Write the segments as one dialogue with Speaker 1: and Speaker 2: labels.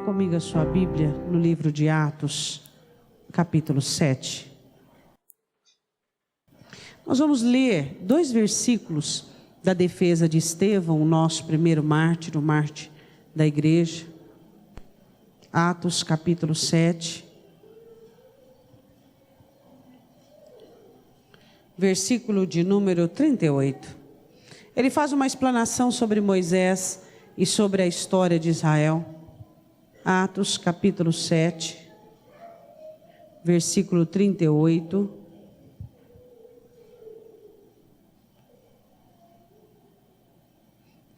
Speaker 1: comigo a sua Bíblia no livro de Atos, capítulo 7. Nós vamos ler 2 versículos da defesa de Estevão, o nosso primeiro mártir, o mártir da igreja. Atos, capítulo 7. Versículo de número 38. Ele faz uma explanação sobre Moisés e sobre a história de Israel. Atos, capítulo 7, versículo 38.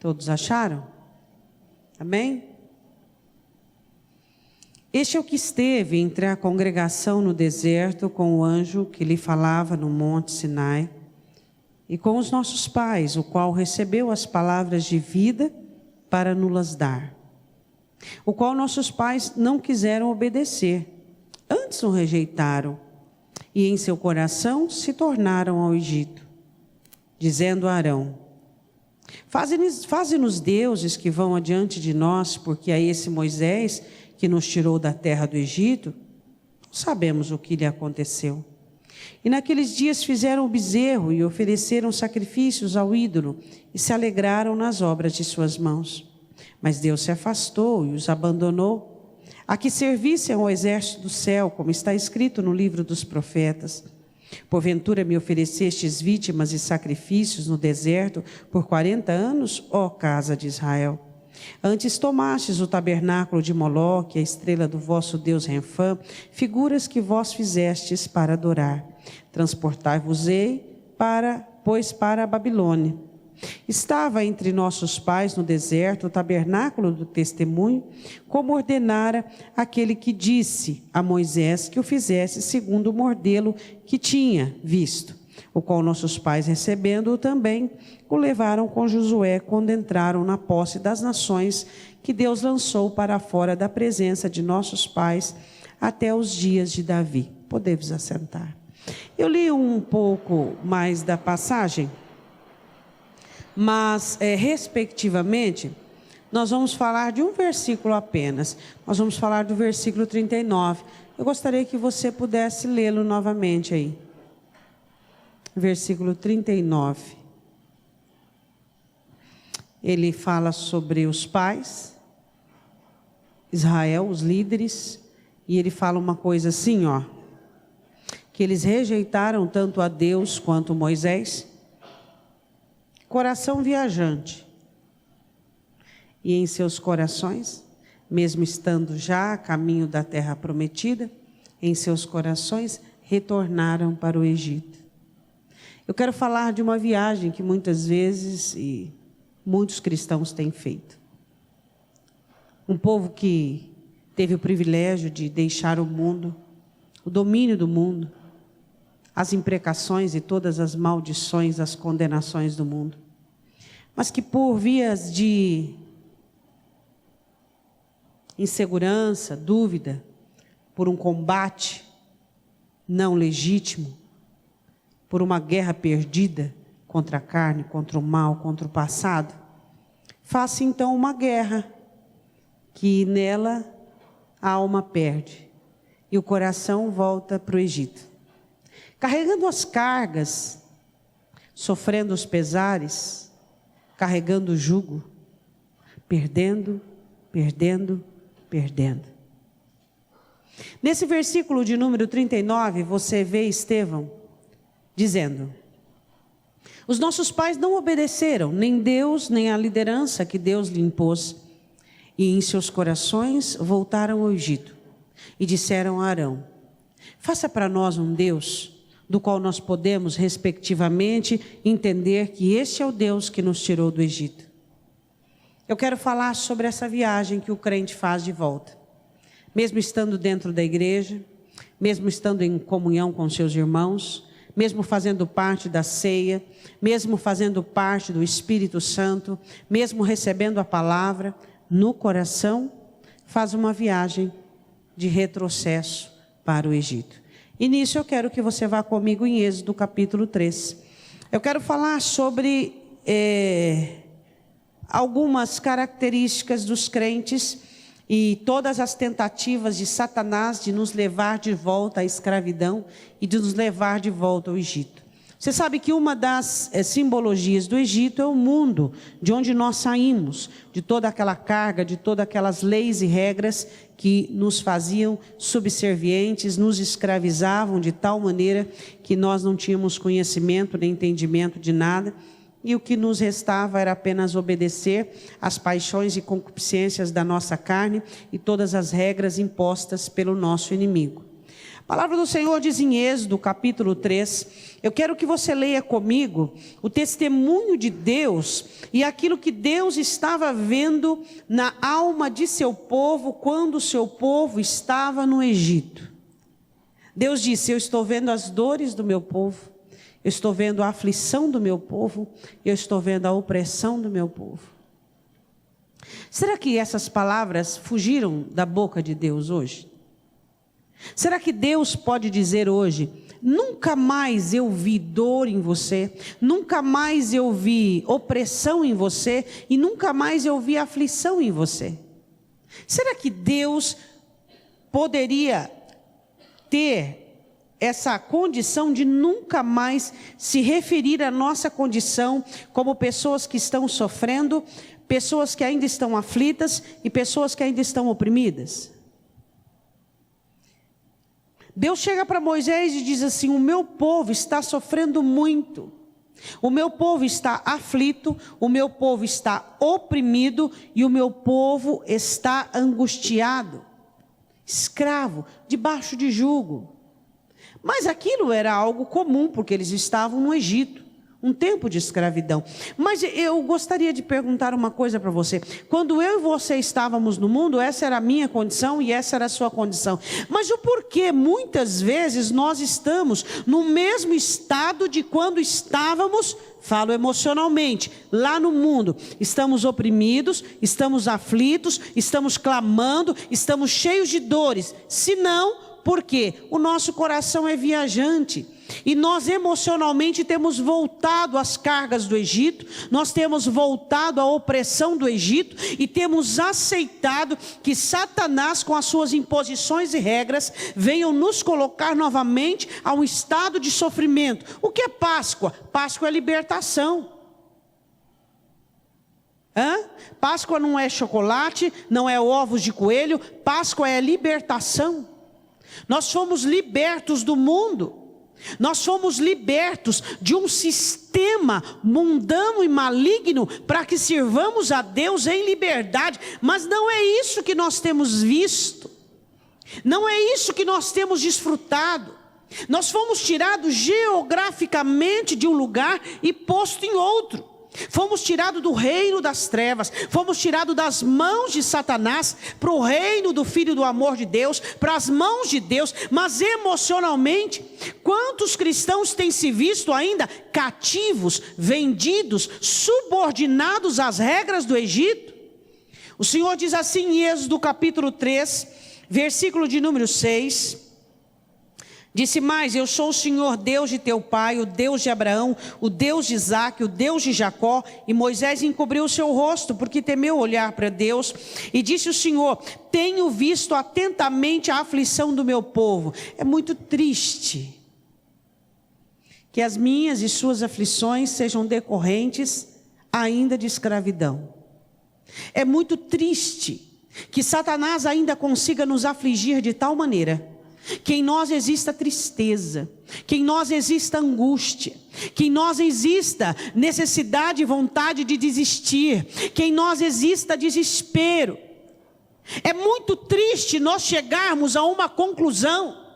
Speaker 1: Todos acharam? Amém? Este é o que esteve entre a congregação no deserto com o anjo que lhe falava no monte Sinai, e com os nossos pais, o qual recebeu as palavras de vida para nos dar, o qual nossos pais não quiseram obedecer, antes o rejeitaram, e em seu coração se tornaram ao Egito, dizendo a Arão: Faze-nos deuses que vão adiante de nós, porque a esse Moisés que nos tirou da terra do Egito, não sabemos o que lhe aconteceu. E naqueles dias fizeram o bezerro e ofereceram sacrifícios ao ídolo e se alegraram nas obras de suas mãos. Mas Deus se afastou e os abandonou, a que servissem ao exército do céu, como está escrito no livro dos profetas. Porventura me oferecestes vítimas e sacrifícios no deserto por 40 anos, ó casa de Israel. Antes tomastes o tabernáculo de Moloque, a estrela do vosso Deus Renfã, figuras que vós fizestes para adorar. Transportai-vos-ei pois para a Babilônia. Estava entre nossos pais no deserto o tabernáculo do testemunho, como ordenara aquele que disse a Moisés que o fizesse segundo o modelo que tinha visto, o qual nossos pais, recebendo-o também, o levaram com Josué quando entraram na posse das nações que Deus lançou para fora da presença de nossos pais até os dias de Davi. Podemos assentar. Eu li um pouco mais da passagem, mas, respectivamente, nós vamos falar de um versículo apenas. Nós vamos falar do versículo 39. Eu gostaria que você pudesse lê-lo novamente aí. Versículo 39. Ele fala sobre os pais, Israel, os líderes, e ele fala uma coisa assim, ó, que eles rejeitaram tanto a Deus quanto Moisés, coração viajante, e em seus corações, mesmo estando já a caminho da terra prometida, em seus corações retornaram para o Egito. Eu quero falar de uma viagem que muitas vezes e muitos cristãos têm feito. Um povo que teve o privilégio de deixar o mundo, o domínio do mundo, as imprecações e todas as maldições, as condenações do mundo, mas que por vias de insegurança, dúvida, por um combate não legítimo, por uma guerra perdida contra a carne, contra o mal, contra o passado, faça então uma guerra, que nela a alma perde e o coração volta para o Egito. Carregando as cargas, sofrendo os pesares, carregando o jugo, perdendo. Nesse versículo de número 39, você vê Estevão dizendo: os nossos pais não obedeceram, nem Deus, nem a liderança que Deus lhe impôs, e em seus corações voltaram ao Egito, e disseram a Arão: faça para nós um Deus, do qual nós podemos, respectivamente, entender que este é o Deus que nos tirou do Egito. Eu quero falar sobre essa viagem que o crente faz de volta. Mesmo estando dentro da igreja, mesmo estando em comunhão com seus irmãos, mesmo fazendo parte da ceia, mesmo fazendo parte do Espírito Santo, mesmo recebendo a palavra, no coração, faz uma viagem de retrocesso para o Egito. E nisso eu quero que você vá comigo em Êxodo capítulo 3. Eu quero falar sobre algumas características dos crentes e todas as tentativas de Satanás de nos levar de volta à escravidão e de nos levar de volta ao Egito. Você sabe que uma das simbologias do Egito é o mundo de onde nós saímos, de toda aquela carga, de todas aquelas leis e regras que nos faziam subservientes, nos escravizavam de tal maneira que nós não tínhamos conhecimento nem entendimento de nada, e o que nos restava era apenas obedecer às paixões e concupiscências da nossa carne e todas as regras impostas pelo nosso inimigo. A palavra do Senhor diz em Êxodo, capítulo 3, eu quero que você leia comigo o testemunho de Deus e aquilo que Deus estava vendo na alma de seu povo quando o seu povo estava no Egito. Deus disse: eu estou vendo as dores do meu povo, eu estou vendo a aflição do meu povo, eu estou vendo a opressão do meu povo. Será que essas palavras fugiram da boca de Deus hoje? Será que Deus pode dizer hoje: nunca mais eu vi dor em você, nunca mais eu vi opressão em você e nunca mais eu vi aflição em você? Será que Deus poderia ter essa condição de nunca mais se referir à nossa condição como pessoas que estão sofrendo, pessoas que ainda estão aflitas e pessoas que ainda estão oprimidas? Deus chega para Moisés e diz assim: o meu povo está sofrendo muito, o meu povo está aflito, o meu povo está oprimido e o meu povo está angustiado, escravo, debaixo de jugo. Mas aquilo era algo comum, porque eles estavam no Egito, um tempo de escravidão. Mas eu gostaria de perguntar uma coisa para você. Quando eu e você estávamos no mundo, essa era a minha condição e essa era a sua condição. Mas o porquê muitas vezes nós estamos no mesmo estado de quando estávamos, falo emocionalmente, lá no mundo? Estamos oprimidos, estamos aflitos, estamos clamando, estamos cheios de dores. Se não, por quê? O nosso coração é viajante. E nós emocionalmente temos voltado às cargas do Egito, nós temos voltado à opressão do Egito e temos aceitado que Satanás, com as suas imposições e regras, venham nos colocar novamente a um estado de sofrimento. O que é Páscoa? Páscoa é libertação. Páscoa não é chocolate, não é ovos de coelho, Páscoa é libertação. Nós fomos libertos do mundo. Nós fomos libertos de um sistema mundano e maligno para que sirvamos a Deus em liberdade. Mas não é isso que nós temos visto. Não é isso que nós temos desfrutado. Nós fomos tirados geograficamente de um lugar e posto em outro. Fomos tirados do reino das trevas, fomos tirados das mãos de Satanás para o reino do Filho do amor de Deus, para as mãos de Deus. Mas emocionalmente, quantos cristãos têm se visto ainda cativos, vendidos, subordinados às regras do Egito? O Senhor diz assim em Êxodo capítulo 3, versículo de número 6... Disse mais: eu sou o Senhor Deus de teu pai, o Deus de Abraão, o Deus de Isaque, o Deus de Jacó. E Moisés encobriu o seu rosto, porque temeu olhar para Deus. E disse o Senhor: tenho visto atentamente a aflição do meu povo. É muito triste que as minhas e suas aflições sejam decorrentes ainda de escravidão. É muito triste que Satanás ainda consiga nos afligir de tal maneira que em nós exista tristeza, que em nós exista angústia, que em nós exista necessidade e vontade de desistir, que em nós exista desespero. É muito triste nós chegarmos a uma conclusão,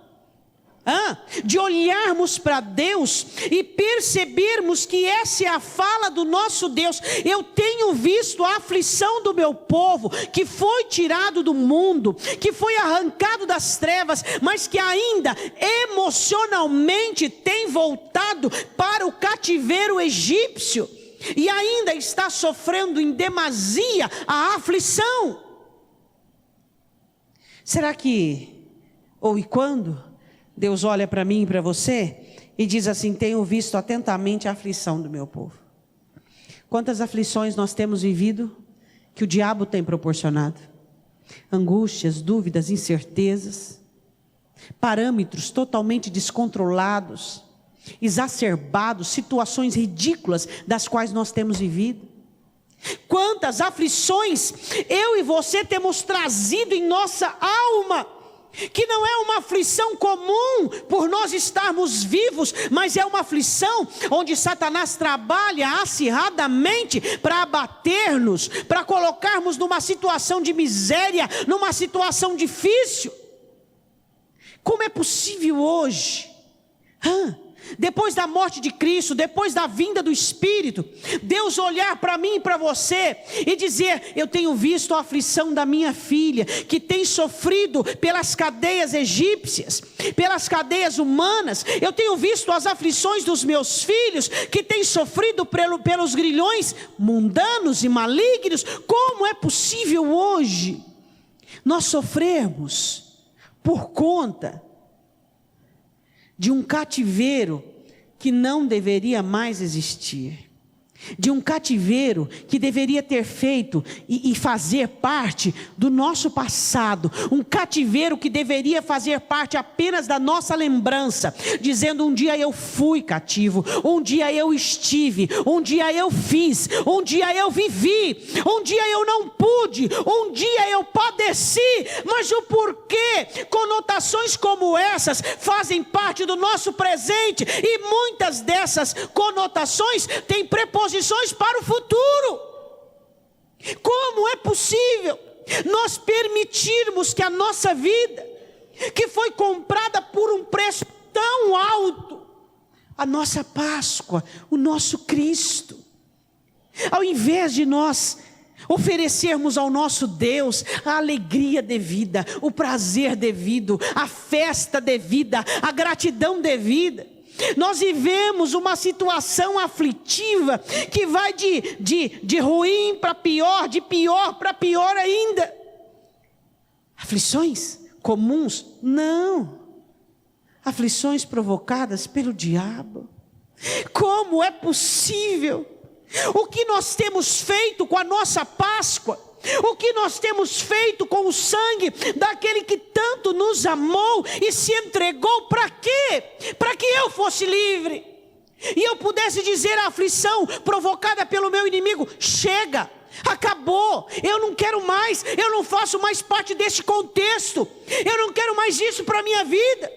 Speaker 1: de olharmos para Deus e percebermos que essa é a fala do nosso Deus. Eu tenho visto a aflição do meu povo, que foi tirado do mundo, que foi arrancado das trevas, mas que ainda emocionalmente tem voltado para o cativeiro egípcio, e ainda está sofrendo em demasia a aflição. Será que, ou e quando, Deus olha para mim e para você e diz assim: tenho visto atentamente a aflição do meu povo? Quantas aflições nós temos vivido que o diabo tem proporcionado? angústias, dúvidas, incertezas, parâmetros totalmente descontrolados, exacerbados, situações ridículas das quais nós temos vivido. Quantas aflições eu e você temos trazido em nossa alma, que não é uma aflição comum por nós estarmos vivos, mas é uma aflição onde Satanás trabalha acirradamente para abater-nos, para colocarmos numa situação de miséria, numa situação difícil. Como é possível hoje, depois da morte de Cristo, depois da vinda do Espírito, Deus olhar para mim e para você e dizer: eu tenho visto a aflição da minha filha, que tem sofrido pelas cadeias egípcias, pelas cadeias humanas. Eu tenho visto as aflições dos meus filhos, que têm sofrido pelos grilhões mundanos e malignos. Como é possível hoje nós sofrermos por conta de um cativeiro que não deveria mais existir, de um cativeiro que deveria ter feito e fazer parte do nosso passado, um cativeiro que deveria fazer parte apenas da nossa lembrança, dizendo: um dia eu fui cativo, um dia eu estive, um dia eu fiz, um dia eu vivi, um dia eu não pude, um dia eu padeci. Mas o porquê conotações como essas fazem parte do nosso presente, e muitas dessas conotações têm preposições para o futuro? Como é possível nós permitirmos que a nossa vida, que foi comprada por um preço tão alto, a nossa Páscoa, o nosso Cristo, ao invés de nós oferecermos ao nosso Deus a alegria devida, o prazer devido, a festa devida, a gratidão devida, nós vivemos uma situação aflitiva que vai de ruim para pior, de pior para pior ainda. Aflições comuns? Não. Aflições provocadas pelo diabo. Como é possível? O que nós temos feito com a nossa Páscoa? O que nós temos feito com o sangue daquele que tanto nos amou e se entregou? Para quê? Para que eu fosse livre e eu pudesse dizer à aflição provocada pelo meu inimigo: chega, acabou, eu não quero mais, eu não faço mais parte desse contexto, eu não quero mais isso para a minha vida.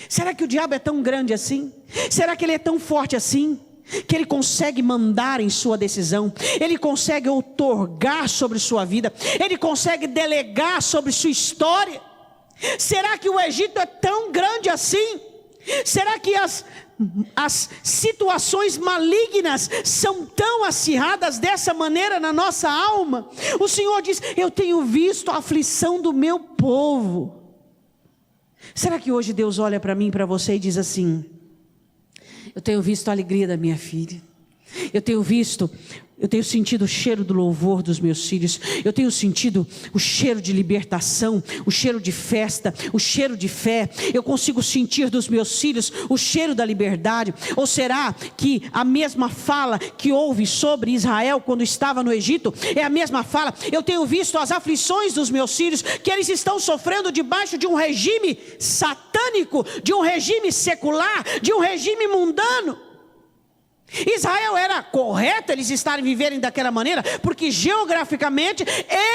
Speaker 1: Será que o diabo é tão grande assim? Será que ele é tão forte assim, que ele consegue mandar em sua decisão, ele consegue outorgar sobre sua vida, ele consegue delegar sobre sua história? Será que o Egito é tão grande assim? Será que as situações malignas são tão acirradas dessa maneira na nossa alma? O Senhor diz: eu tenho visto a aflição do meu povo. Será que hoje Deus olha para mim e para você e diz assim: eu tenho visto a alegria da minha filha, eu tenho sentido o cheiro do louvor dos meus filhos, eu tenho sentido o cheiro de libertação, o cheiro de festa, o cheiro de fé, eu consigo sentir dos meus filhos o cheiro da liberdade? Ou será que a mesma fala que houve sobre Israel quando estava no Egito é a mesma fala? Eu tenho visto as aflições dos meus filhos, que eles estão sofrendo debaixo de um regime satânico, de um regime secular, de um regime mundano. Israel era correto eles estarem vivendo daquela maneira, porque geograficamente,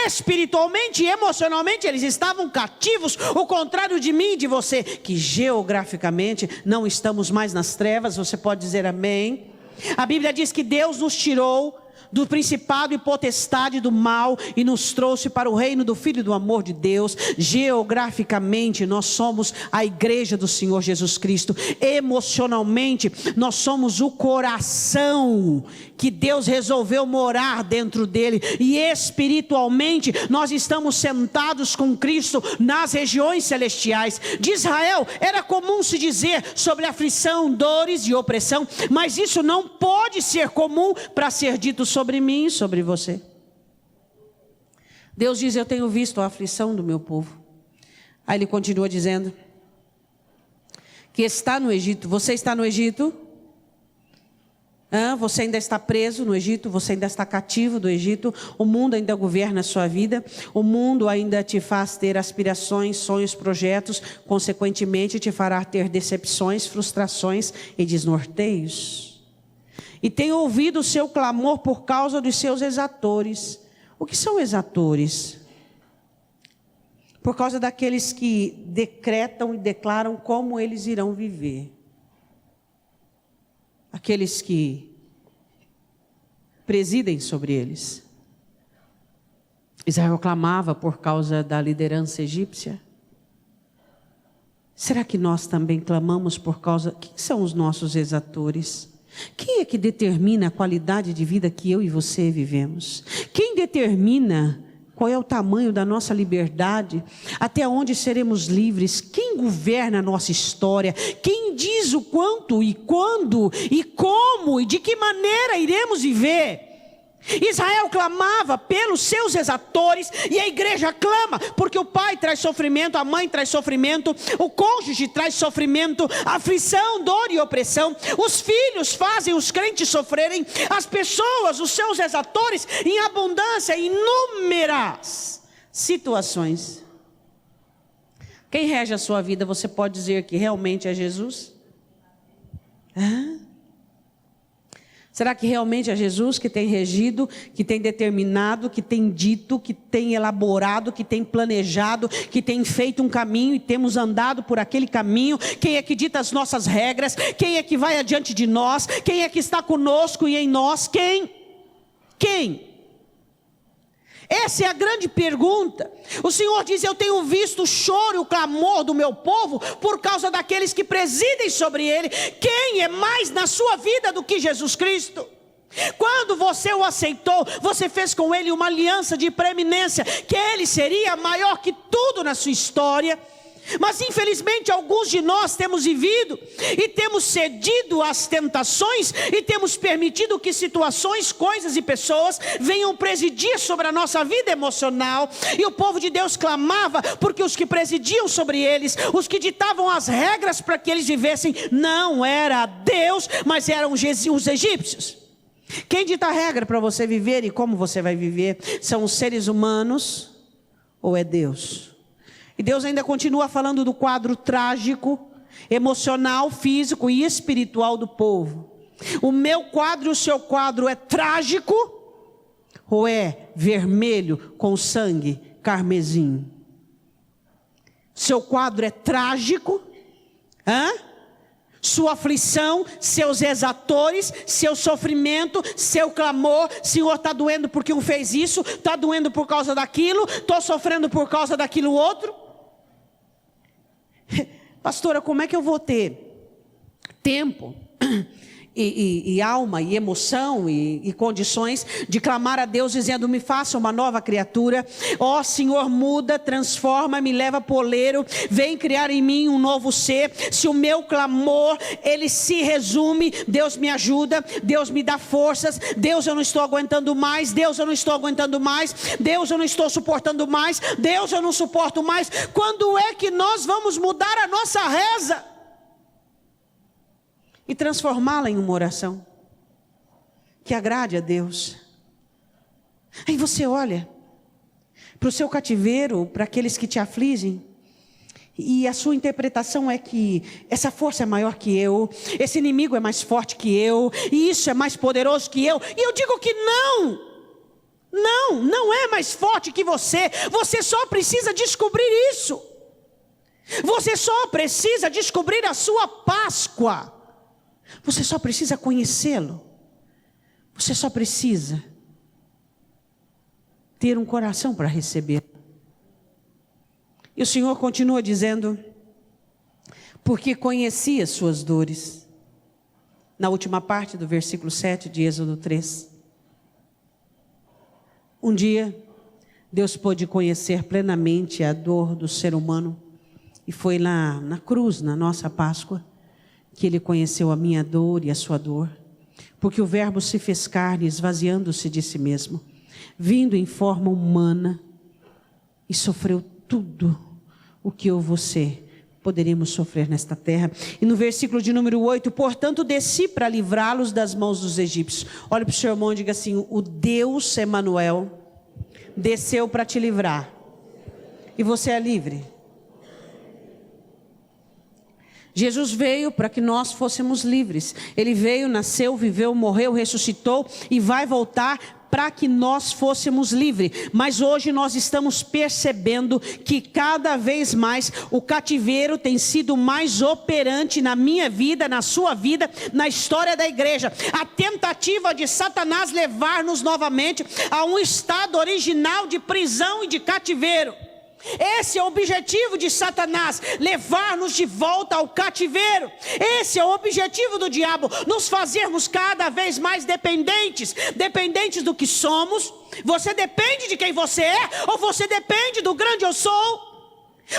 Speaker 1: espiritualmente e emocionalmente eles estavam cativos. O contrário de mim e de você, que geograficamente não estamos mais nas trevas. Você pode dizer amém? A Bíblia diz que Deus nos tirou do principado e potestade do mal e nos trouxe para o reino do Filho do amor de Deus. Geograficamente nós somos a igreja do Senhor Jesus Cristo. Emocionalmente nós somos o coração que Deus resolveu morar dentro dele, e espiritualmente nós estamos sentados com Cristo nas regiões celestiais. De Israel era comum se dizer sobre aflição, dores e opressão, mas isso não pode ser comum para ser dito sobre mim e sobre você. Deus diz: eu tenho visto a aflição do meu povo. Aí ele continua dizendo que está no Egito. Você está no Egito? Você ainda está preso no Egito, você ainda está cativo do Egito, o mundo ainda governa a sua vida, o mundo ainda te faz ter aspirações, sonhos, projetos, consequentemente te fará ter decepções, frustrações e desnorteios. E tenho ouvido o seu clamor por causa dos seus exatores. O que são exatores? Por causa daqueles que decretam e declaram como eles irão viver. Aqueles que presidem sobre eles. Israel clamava por causa da liderança egípcia. Será que nós também clamamos por causa... Quem são os nossos exatores? Quem é que determina a qualidade de vida que eu e você vivemos? Quem determina qual é o tamanho da nossa liberdade? Até onde seremos livres? Quem governa a nossa história? Quem diz o quanto e quando e como e de que maneira iremos viver? Israel clamava pelos seus exatores e a igreja clama, porque o pai traz sofrimento, a mãe traz sofrimento, o cônjuge traz sofrimento, aflição, dor e opressão. Os filhos fazem os crentes sofrerem, as pessoas, os seus exatores, em abundância, em inúmeras situações. Quem rege a sua vida, você pode dizer que realmente é Jesus? Será que realmente é Jesus que tem regido, que tem determinado, que tem dito, que tem elaborado, que tem planejado, que tem feito um caminho e temos andado por aquele caminho? Quem é que dita as nossas regras? Quem é que vai adiante de nós? Quem é que está conosco e em nós? Quem? Essa é a grande pergunta. O Senhor diz: eu tenho visto o choro e o clamor do meu povo por causa daqueles que presidem sobre ele. Quem é mais na sua vida do que Jesus Cristo? Quando você o aceitou, você fez com ele uma aliança de preeminência, que ele seria maior que tudo na sua história. Mas infelizmente alguns de nós temos vivido e temos cedido às tentações e temos permitido que situações, coisas e pessoas venham presidir sobre a nossa vida emocional. E o povo de Deus clamava porque os que presidiam sobre eles, os que ditavam as regras para que eles vivessem, não era Deus, mas eram os egípcios. Quem dita a regra para você viver e como você vai viver? São os seres humanos ou é Deus? E Deus ainda continua falando do quadro trágico, emocional, físico e espiritual do povo. O meu quadro e o seu quadro é trágico ou é vermelho com sangue carmesim? Seu quadro é trágico? Sua aflição, seus exatores, seu sofrimento, seu clamor. Senhor, está doendo porque um fez isso, está doendo por causa daquilo, estou sofrendo por causa daquilo outro. Pastora, como é que eu vou ter tempo e alma e emoção e condições de clamar a Deus dizendo: me faça uma nova criatura, ó Senhor, muda, transforma, me leva para o oleiro, vem criar em mim um novo ser? Se o meu clamor, ele se resume: Deus me ajuda, Deus me dá forças, Deus eu não estou aguentando mais, Deus eu não estou aguentando mais, Deus eu não estou suportando mais, Deus eu não suporto mais. Quando é que nós vamos mudar a nossa reza e transformá-la em uma oração que agrade a Deus? Aí você olha para o seu cativeiro, para aqueles que te afligem, e a sua interpretação é que essa força é maior que eu, esse inimigo é mais forte que eu, e isso é mais poderoso que eu. E eu digo que não é mais forte que você. Você só precisa descobrir isso. Você só precisa descobrir a sua Páscoa. Você só precisa conhecê-lo. Você só precisa ter um coração para receber. E o Senhor continua dizendo: porque conheci as suas dores. Na última parte do versículo 7 de Êxodo 3. Um dia, Deus pôde conhecer plenamente a dor do ser humano. E foi lá na cruz, na nossa Páscoa, que Ele conheceu a minha dor e a sua dor, porque o Verbo se fez carne, esvaziando-se de si mesmo, vindo em forma humana, e sofreu tudo o que eu e você poderíamos sofrer nesta terra. E no versículo de número 8, portanto desci para livrá-los das mãos dos egípcios. Olhe para o seu irmão e diga assim: o Deus Emanuel desceu para te livrar. E você é livre. Jesus veio para que nós fôssemos livres. Ele veio, nasceu, viveu, morreu, ressuscitou e vai voltar para que nós fôssemos livres. Mas hoje nós estamos percebendo que cada vez mais o cativeiro tem sido mais operante na minha vida, na sua vida, na história da igreja. A tentativa de Satanás levar-nos novamente a um estado original de prisão e de cativeiro. Esse é o objetivo de Satanás, levar-nos de volta ao cativeiro. Esse é o objetivo do diabo, nos fazermos cada vez mais dependentes do que somos. Você depende de quem você é, ou você depende do grande eu sou?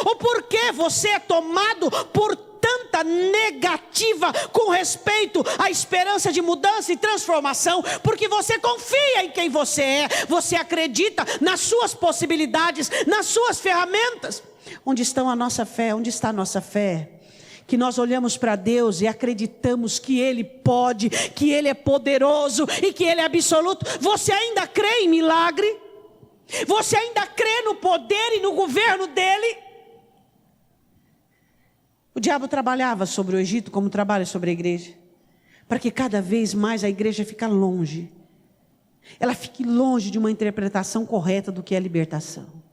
Speaker 1: O porquê você é tomado por tanta negativa com respeito à esperança de mudança e transformação? Porque você confia em quem você é, você acredita nas suas possibilidades, nas suas ferramentas. Onde está a nossa fé? Onde está a nossa fé? Que nós olhamos para Deus e acreditamos que Ele pode, que Ele é poderoso e que Ele é absoluto. Você ainda crê em milagre? Você ainda crê no poder e no governo dEle? O diabo trabalhava sobre o Egito como trabalha sobre a igreja, para que cada vez mais a igreja fique longe. Ela fique longe de uma interpretação correta do que é libertação.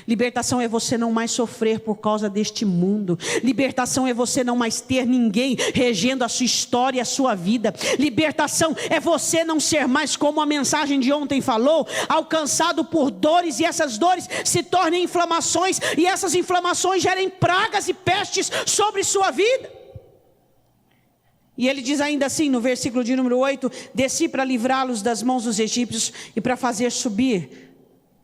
Speaker 1: Libertação é você não mais sofrer por causa deste mundo. Libertação é você não mais ter ninguém regendo a sua história e a sua vida. Libertação é você não ser mais, como a mensagem de ontem falou, alcançado por dores, e essas dores se tornem inflamações, e essas inflamações gerem pragas e pestes sobre sua vida. E ele diz ainda assim no versículo de número 8: desci para livrá-los das mãos dos egípcios e para fazer subir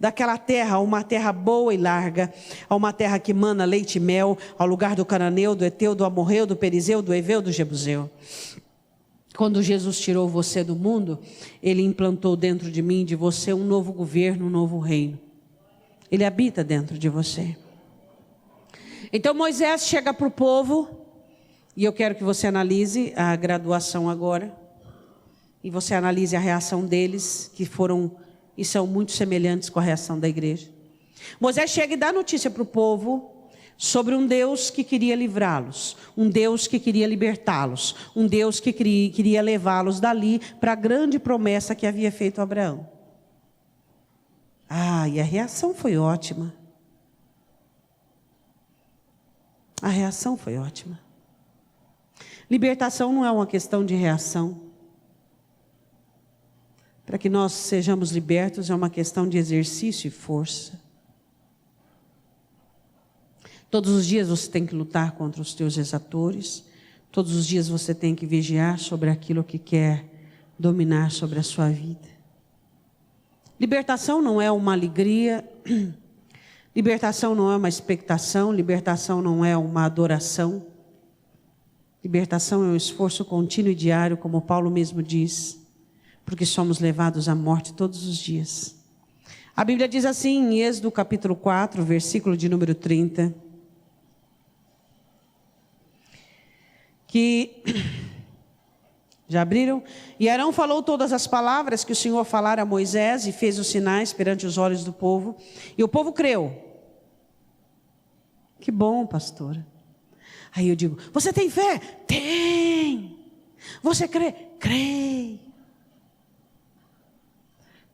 Speaker 1: daquela terra, uma terra boa e larga, a uma terra que mana leite e mel, ao lugar do cananeu, do eteu, do amorreu, do perizeu, do heveu, do jebuseu. Quando Jesus tirou você do mundo, Ele implantou dentro de mim e de você um novo governo, um novo reino. Ele habita dentro de você. Então Moisés chega para o povo, e eu quero que você analise a graduação agora, e você analise a reação deles, que foram e são muito semelhantes com a reação da igreja. Moisés chega e dá notícia para o povo sobre um Deus que queria livrá-los, um Deus que queria libertá-los, um Deus que queria levá-los dali para a grande promessa que havia feito a Abraão. E a reação foi ótima. A reação foi ótima. Libertação não é uma questão de reação. Para que nós sejamos libertos é uma questão de exercício e força. Todos os dias você tem que lutar contra os teus exatores. Todos os dias você tem que vigiar sobre aquilo que quer dominar sobre a sua vida. Libertação não é uma alegria. Libertação não é uma expectação. Libertação não é uma adoração. Libertação é um esforço contínuo e diário, como Paulo mesmo diz. Porque somos levados à morte todos os dias. A Bíblia diz assim em Êxodo capítulo 4, versículo de número 30. Que, já abriram? E Arão falou todas as palavras que o Senhor falara a Moisés e fez os sinais perante os olhos do povo. E o povo creu. Que bom, pastora. Aí eu digo, você tem fé? Tem. Você crê? Creio.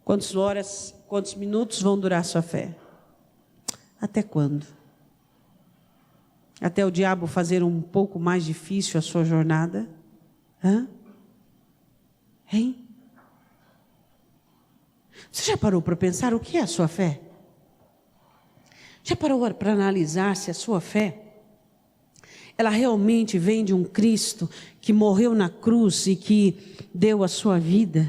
Speaker 1: Quantas horas, quantos minutos vão durar a sua fé? Até quando? Até o diabo fazer um pouco mais difícil a sua jornada? Hein? Você já parou para pensar o que é a sua fé? Já parou para analisar se a sua fé, ela realmente vem de um Cristo que morreu na cruz e que deu a sua vida?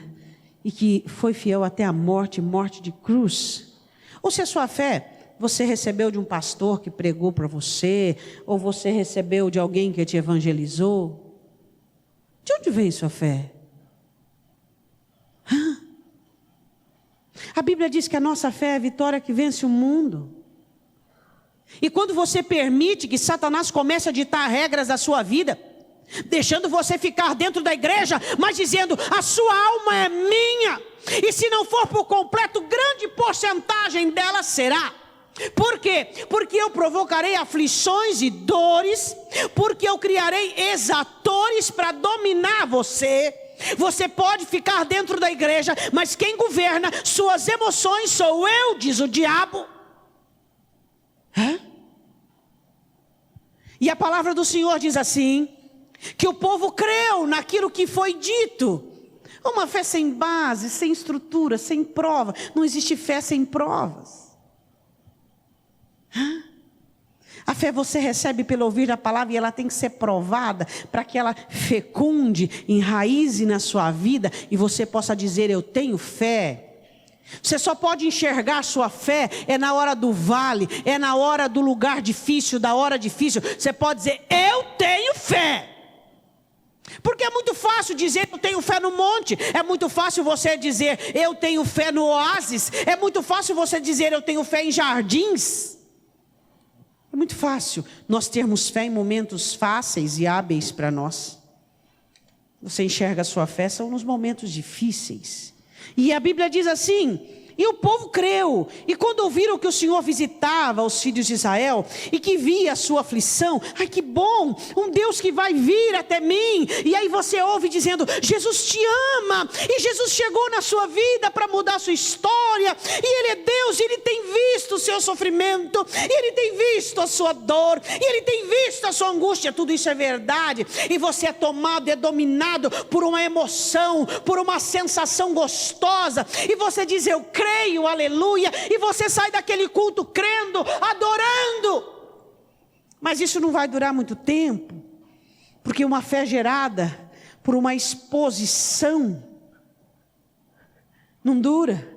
Speaker 1: E que foi fiel até a morte, morte de cruz? Ou se a sua fé, você recebeu de um pastor que pregou para você, ou você recebeu de alguém que te evangelizou? De onde vem sua fé? A Bíblia diz que a nossa fé é a vitória que vence o mundo. E quando você permite que Satanás comece a ditar regras da sua vida, deixando você ficar dentro da igreja, mas dizendo: a sua alma é minha, e se não for por completo, grande porcentagem dela será. Por quê? Porque eu provocarei aflições e dores, porque eu criarei exatores para dominar você. Você pode ficar dentro da igreja, mas quem governa suas emoções sou eu, diz o diabo. E a palavra do Senhor diz assim, que o povo creu naquilo que foi dito. Uma fé sem base, sem estrutura, sem prova. Não existe fé sem provas. A fé você recebe pelo ouvir a palavra, e ela tem que ser provada para que ela fecunde, enraize na sua vida e você possa dizer: eu tenho fé. Você só pode enxergar a sua fé é na hora do vale, é na hora do lugar difícil, da hora difícil. Você pode dizer: eu tenho fé. Porque é muito fácil dizer: eu tenho fé no monte. É muito fácil você dizer: eu tenho fé no oásis. É muito fácil você dizer: eu tenho fé em jardins. É muito fácil nós termos fé em momentos fáceis e hábeis para nós. Você enxerga a sua fé são nos momentos difíceis. E a Bíblia diz assim: e o povo creu, e quando ouviram que o Senhor visitava os filhos de Israel, e que via a sua aflição, ai que bom, um Deus que vai vir até mim. E aí você ouve dizendo: Jesus te ama, e Jesus chegou na sua vida para mudar a sua história, e Ele é Deus, e Ele tem visto o seu sofrimento, e Ele tem visto a sua dor, e Ele tem visto a sua angústia. Tudo isso é verdade, e você é tomado, é dominado por uma emoção, por uma sensação gostosa, e você diz: eu creio, aleluia, e você sai daquele culto crendo, adorando. Mas isso não vai durar muito tempo, porque uma fé gerada por uma exposição não dura.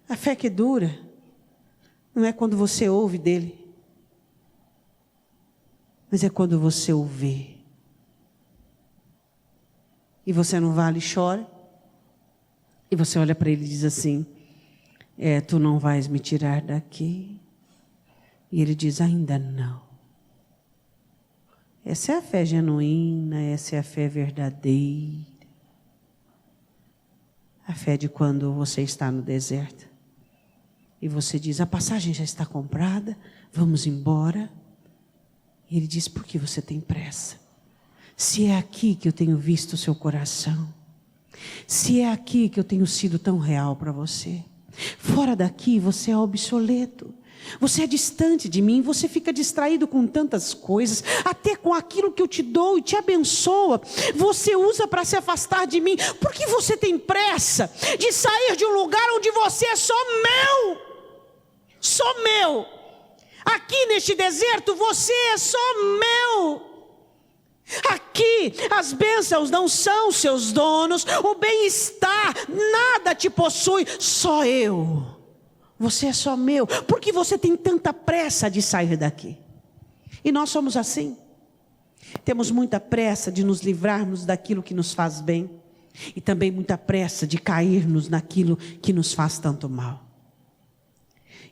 Speaker 1: A fé que dura não é quando você ouve dele, mas é quando você o vê. E você não vale e chora. E você olha para ele e diz assim: tu não vais me tirar daqui? E ele diz: ainda não. Essa é a fé genuína, essa é a fé verdadeira. A fé de quando você está no deserto e você diz: a passagem já está comprada, vamos embora. E ele diz: por que você tem pressa? Se é aqui que eu tenho visto o seu coração, se é aqui que eu tenho sido tão real para você, fora daqui você é obsoleto, você é distante de mim, você fica distraído com tantas coisas, até com aquilo que eu te dou e te abençoa, você usa para se afastar de mim. Por que você tem pressa de sair de um lugar onde você é só meu? Só meu. Aqui neste deserto você é só meu. Aqui as bênçãos não são seus donos, o bem-estar, nada te possui, só eu. Você é só meu. Por que você tem tanta pressa de sair daqui? E nós somos assim. Temos muita pressa de nos livrarmos daquilo que nos faz bem, e também muita pressa de cairmos naquilo que nos faz tanto mal.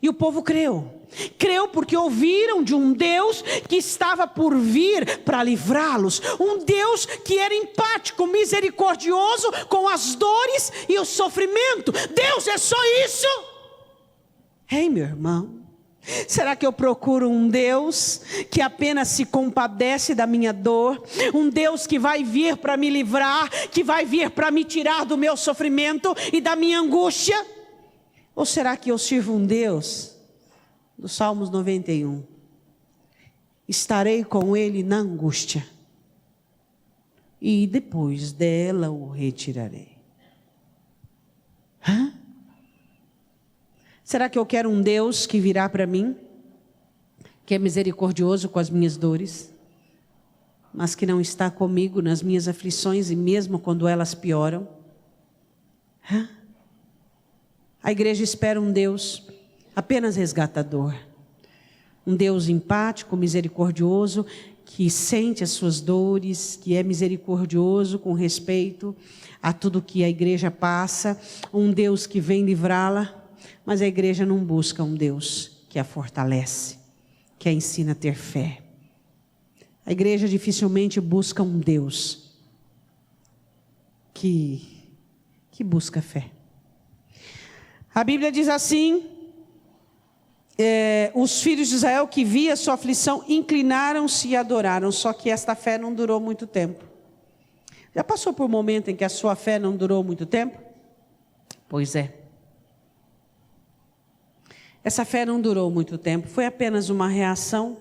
Speaker 1: E o povo creu. Creu porque ouviram de um Deus que estava por vir para livrá-los. Um Deus que era empático, misericordioso com as dores e o sofrimento. Deus é só isso? Ei, meu irmão, será que eu procuro um Deus que apenas se compadece da minha dor? Um Deus que vai vir para me livrar, que vai vir para me tirar do meu sofrimento e da minha angústia? Ou será que eu sirvo um Deus do Salmos 91? Estarei com ele na angústia, e depois dela o retirarei. Será que eu quero um Deus que virá para mim, que é misericordioso com as minhas dores, mas que não está comigo nas minhas aflições e mesmo quando elas pioram? A igreja espera um Deus apenas resgatador, um Deus empático, misericordioso, que sente as suas dores, que é misericordioso com respeito a tudo que a igreja passa, um Deus que vem livrá-la. Mas a igreja não busca um Deus que a fortalece, que a ensina a ter fé. A igreja dificilmente busca um Deus que busca fé. A Bíblia diz assim, os filhos de Israel que via sua aflição inclinaram-se e adoraram, só que esta fé não durou muito tempo. Já passou por um momento em que a sua fé não durou muito tempo? Pois é. Essa fé não durou muito tempo, foi apenas uma reação.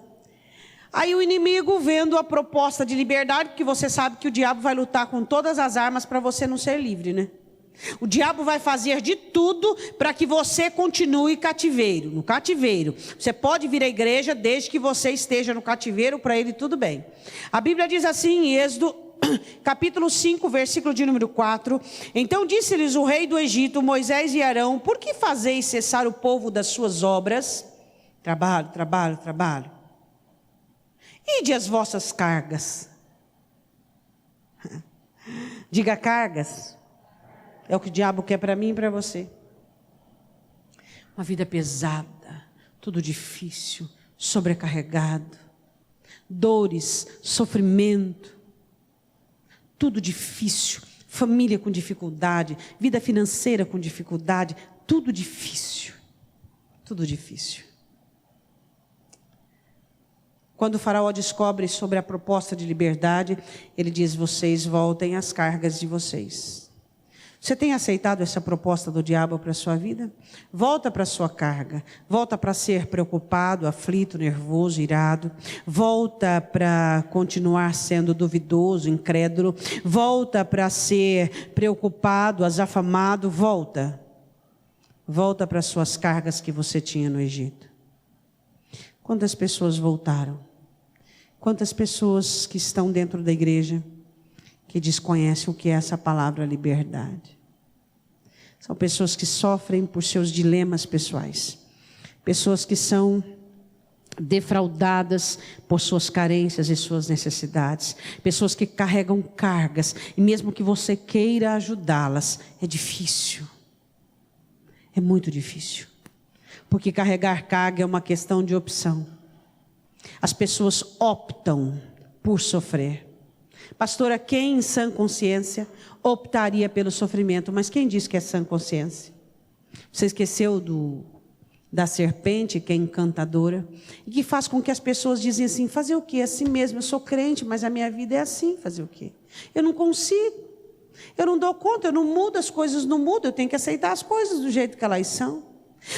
Speaker 1: Aí o inimigo, vendo a proposta de liberdade, porque você sabe que o diabo vai lutar com todas as armas para você não ser livre, né? O diabo vai fazer de tudo para que você continue no cativeiro. Você pode vir à igreja desde que você esteja no cativeiro, para ele tudo bem. A Bíblia diz assim em Êxodo, capítulo 5, versículo de número 4. Então disse-lhes o rei do Egito, Moisés e Arão: por que fazeis cessar o povo das suas obras? Trabalho, trabalho, trabalho. Ide as vossas cargas. Diga cargas. É o que o diabo quer para mim e para você. Uma vida pesada, tudo difícil, sobrecarregado, dores, sofrimento, tudo difícil, família com dificuldade, vida financeira com dificuldade, tudo difícil, tudo difícil. Quando o faraó descobre sobre a proposta de liberdade, ele diz: vocês voltem às cargas de vocês. Você tem aceitado essa proposta do diabo para a sua vida? Volta para a sua carga. Volta para ser preocupado, aflito, nervoso, irado. Volta para continuar sendo duvidoso, incrédulo. Volta para ser preocupado, azafamado. Volta. Volta para as suas cargas que você tinha no Egito. Quantas pessoas voltaram? Quantas pessoas que estão dentro da igreja que desconhecem o que é essa palavra liberdade? São pessoas que sofrem por seus dilemas pessoais. Pessoas que são defraudadas por suas carências e suas necessidades. Pessoas que carregam cargas. E mesmo que você queira ajudá-las, é difícil. É muito difícil. Porque carregar carga é uma questão de opção. As pessoas optam por sofrer. Pastora, quem em sã consciência optaria pelo sofrimento? Mas quem diz que é sã consciência? Você esqueceu da serpente, que é encantadora, e que faz com que as pessoas dizem assim: fazer o quê? Assim mesmo, eu sou crente, mas a minha vida é assim, fazer o quê? Eu não consigo, eu não dou conta, eu não mudo, as coisas não mudam, eu tenho que aceitar as coisas do jeito que elas são.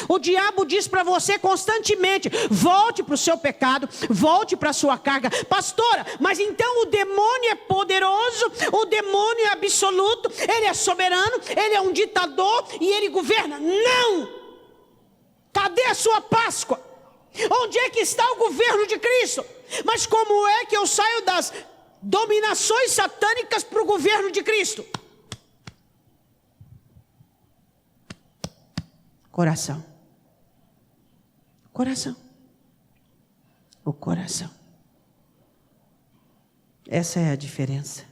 Speaker 1: O diabo diz para você constantemente: volte para o seu pecado, volte para a sua carga. Pastora, mas então o demônio é poderoso, o demônio é absoluto, ele é soberano, ele é um ditador e ele governa. Não! Cadê a sua Páscoa? Onde é que está o governo de Cristo? Mas como é que eu saio das dominações satânicas para o governo de Cristo? Coração. Coração. O coração. Essa é a diferença.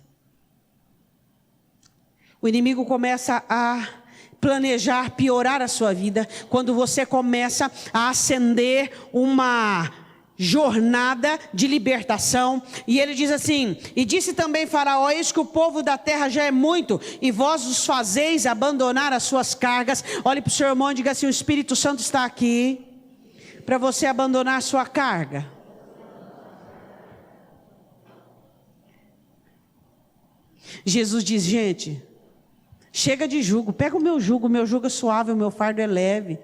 Speaker 1: O inimigo começa a planejar, piorar a sua vida, quando você começa a acender uma jornada de libertação. E ele diz assim: e disse também Faraó: eis que o povo da terra já é muito, e vós os fazeis abandonar as suas cargas. Olhe para o seu irmão e diga assim: o Espírito Santo está aqui para você abandonar a sua carga. Jesus diz: gente, chega de jugo, pega o meu jugo é suave, o meu fardo é leve.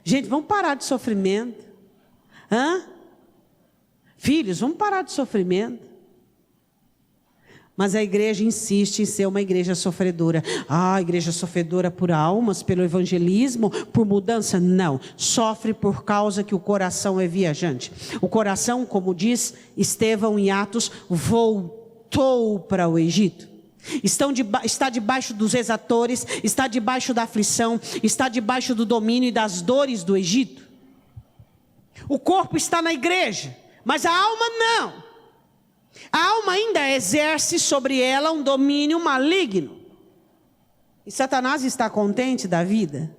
Speaker 1: Gente, vamos parar de sofrimento. Filhos, vamos parar de sofrimento. Mas a igreja insiste em ser uma igreja sofredora. Igreja sofredora por almas, pelo evangelismo, por mudança? Não, sofre por causa que o coração é viajante. O coração, como diz Estevão em Atos, voltou para o Egito. Está debaixo dos exatores, está debaixo da aflição, está debaixo do domínio e das dores do Egito. O corpo está na igreja, mas a alma não. A alma ainda exerce sobre ela um domínio maligno. E Satanás está contente da vida?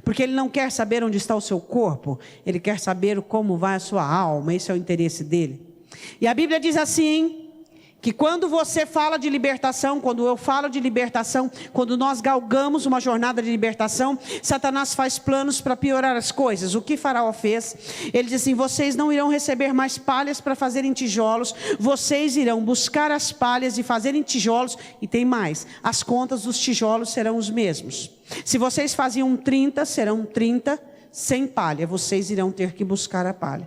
Speaker 1: Porque Ele não quer saber onde está o seu corpo, Ele quer saber como vai a sua alma, esse é o interesse dele. E a Bíblia diz assim, que quando você fala de libertação, quando eu falo de libertação, quando nós galgamos uma jornada de libertação, Satanás faz planos para piorar as coisas. O que Faraó fez? Ele diz assim, vocês não irão receber mais palhas para fazerem tijolos, vocês irão buscar as palhas e fazerem tijolos, e tem mais, as contas dos tijolos serão os mesmos. Se vocês faziam 30, serão 30 sem palha, vocês irão ter que buscar a palha.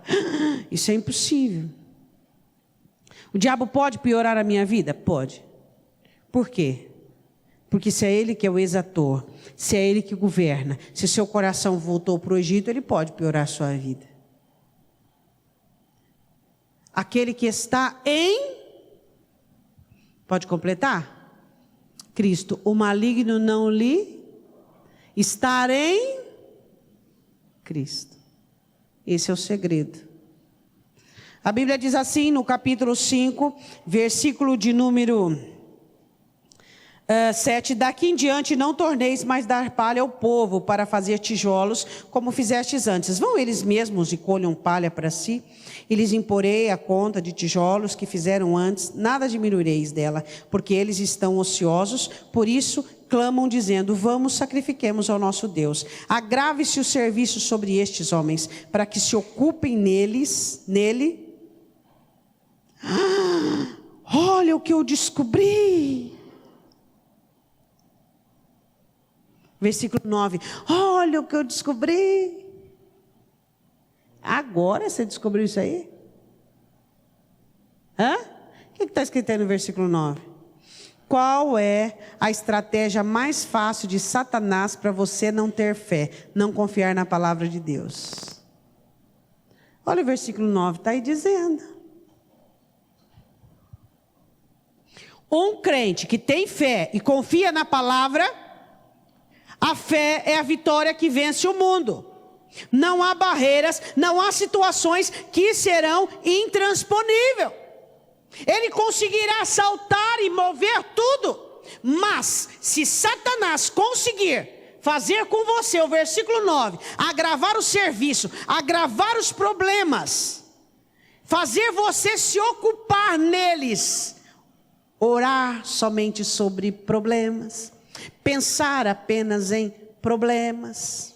Speaker 1: Isso é impossível. O diabo pode piorar a minha vida? Pode. Por quê? Porque se é ele que é o exator, se é ele que governa, se seu coração voltou para o Egito, ele pode piorar a sua vida. Aquele que está em... Pode completar? Cristo, o maligno não lhe... Estar em Cristo. Esse é o segredo. A Bíblia diz assim no capítulo 5, versículo de número 7. Daqui em diante não torneis mais dar palha ao povo para fazer tijolos, como fizestes antes. Vão eles mesmos e colham palha para si, e lhes imporei a conta de tijolos que fizeram antes, nada diminuireis dela, porque eles estão ociosos, por isso clamam dizendo, vamos, sacrifiquemos ao nosso Deus. Agrave-se o serviço sobre estes homens, para que se ocupem nele. Olha o que eu descobri. Versículo 9. Olha o que eu descobri. Agora você descobriu isso aí? O que está escrito aí no versículo 9? Qual é a estratégia mais fácil de Satanás para você não ter fé, não confiar na palavra de Deus? Olha o versículo 9, está aí dizendo. Um crente que tem fé e confia na palavra, a fé é a vitória que vence o mundo. Não há barreiras, não há situações que serão intransponíveis. Ele conseguirá saltar e mover tudo. Mas se Satanás conseguir fazer com você, o versículo 9, agravar o serviço, agravar os problemas, fazer você se ocupar neles, orar somente sobre problemas, pensar apenas em problemas,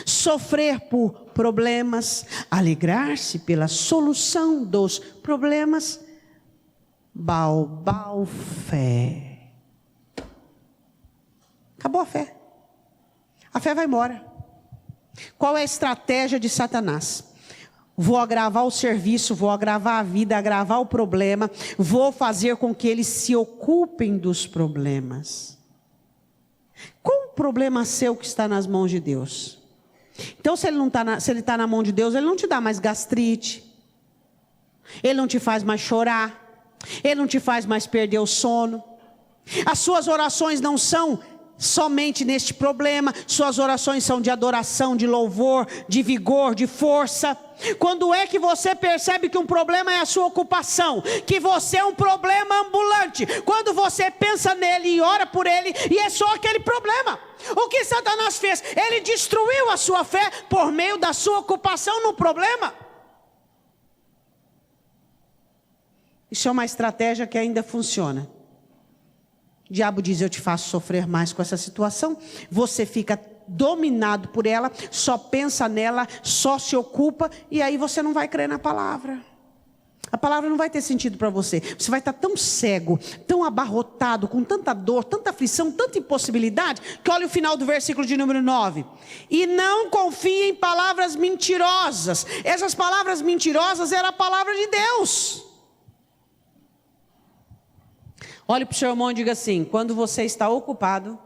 Speaker 1: sofrer por problemas, alegrar-se pela solução dos problemas, balbal fé. Acabou a fé. A fé vai embora. Qual é a estratégia de Satanás? Vou agravar o serviço, vou agravar a vida, agravar o problema, vou fazer com que eles se ocupem dos problemas. Qual o problema seu que está nas mãos de Deus? Então, se ele está na mão de Deus, ele não te dá mais gastrite, ele não te faz mais chorar, ele não te faz mais perder o sono. As suas orações não são somente neste problema, suas orações são de adoração, de louvor, de vigor, de força. Quando é que você percebe que um problema é a sua ocupação, que você é um problema ambulante? Quando você pensa nele e ora por ele, e é só aquele problema. O que Satanás fez? Ele destruiu a sua fé por meio da sua ocupação no problema. Isso é uma estratégia que ainda funciona. O diabo diz, eu te faço sofrer mais com essa situação. Você fica dominado por ela, só pensa nela, só se ocupa, e aí você não vai crer na palavra. A palavra não vai ter sentido para você. Você vai estar tão cego, tão abarrotado, com tanta dor, tanta aflição, tanta impossibilidade, que olha o final do versículo de número 9. E não confie em palavras mentirosas. Essas palavras mentirosas eram a palavra de Deus. Olhe para o seu irmão e diga assim, quando você está ocupado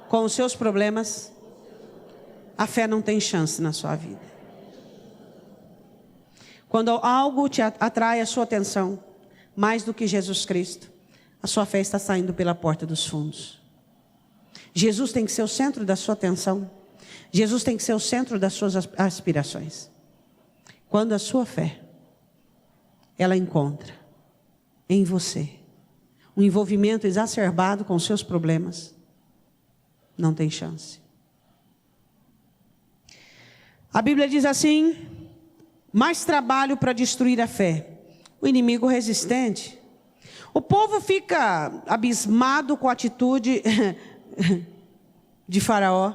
Speaker 1: com os seus problemas, a fé não tem chance na sua vida. Quando algo te atrai a sua atenção, mais do que Jesus Cristo, a sua fé está saindo pela porta dos fundos. Jesus tem que ser o centro da sua atenção. Jesus tem que ser o centro das suas aspirações. Quando a sua fé, ela encontra em você um envolvimento exacerbado com os seus problemas, não tem chance. A Bíblia diz assim: mais trabalho para destruir a fé, o inimigo resistente. O povo fica abismado com a atitude de Faraó,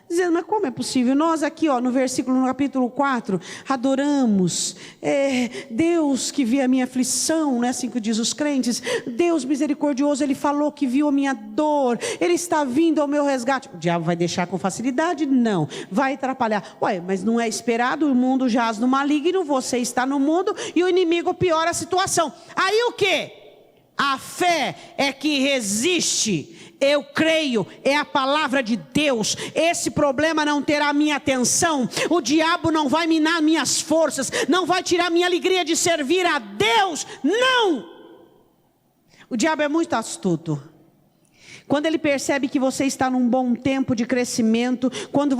Speaker 1: dizendo: mas como é possível? Nós aqui, no versículo, no capítulo 4, adoramos Deus que vê a minha aflição, não é assim que diz os crentes? Deus misericordioso, Ele falou que viu a minha dor, Ele está vindo ao meu resgate. O diabo vai deixar com facilidade? Não, vai atrapalhar. Ué, mas não é esperado, o mundo jaz no maligno, você está no mundo e o inimigo piora a situação. Aí o quê? A fé é que resiste. Eu creio, é a palavra de Deus. Esse problema não terá minha atenção. O diabo não vai minar minhas forças, não vai tirar minha alegria de servir a Deus. Não! O diabo é muito astuto. Quando ele percebe que você está num bom tempo de crescimento, quando